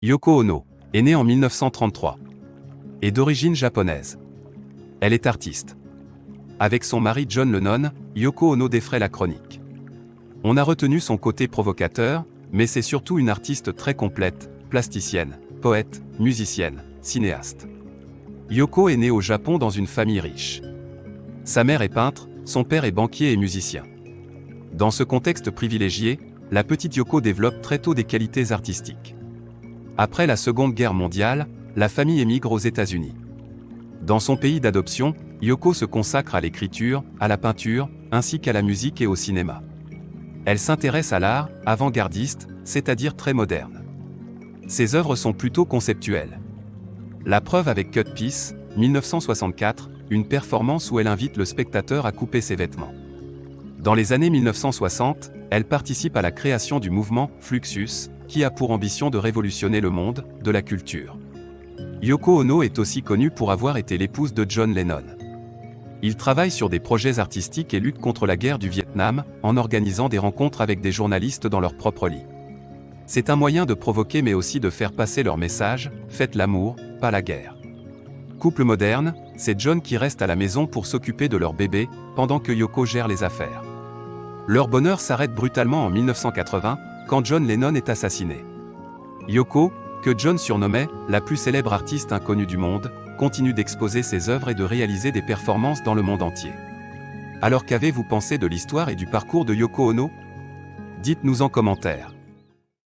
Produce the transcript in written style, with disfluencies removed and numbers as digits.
Yoko Ono est née en 1933 et d'origine japonaise. Elle est artiste. Avec son mari John Lennon, Yoko Ono défraie la chronique. On a retenu son côté provocateur, mais c'est surtout une artiste très complète, plasticienne, poète, musicienne, cinéaste. Yoko est née au Japon dans une famille riche. Sa mère est peintre, son père est banquier et musicien. Dans ce contexte privilégié, la petite Yoko développe très tôt des qualités artistiques. Après la Seconde Guerre mondiale, la famille émigre aux États-Unis. Dans son pays d'adoption, Yoko se consacre à l'écriture, à la peinture, ainsi qu'à la musique et au cinéma. Elle s'intéresse à l'art, avant-gardiste, c'est-à-dire très moderne. Ses œuvres sont plutôt conceptuelles. La preuve avec Cut Piece, 1964, une performance où elle invite le spectateur à couper ses vêtements. Dans les années 1960, elle participe à la création du mouvement Fluxus, qui a pour ambition de révolutionner le monde de la culture. Yoko Ono est aussi connue pour avoir été l'épouse de John Lennon. Il travaille sur des projets artistiques et lutte contre la guerre du Vietnam, en organisant des rencontres avec des journalistes dans leur propre lit. C'est un moyen de provoquer mais aussi de faire passer leur message, faites l'amour, pas la guerre. Couple moderne, c'est John qui reste à la maison pour s'occuper de leur bébé, pendant que Yoko gère les affaires. Leur bonheur s'arrête brutalement en 1980, quand John Lennon est assassiné. Yoko, que John surnommait « la plus célèbre artiste inconnue du monde », continue d'exposer ses œuvres et de réaliser des performances dans le monde entier. Alors qu'avez-vous pensé de l'histoire et du parcours de Yoko Ono? Dites-nous en commentaire.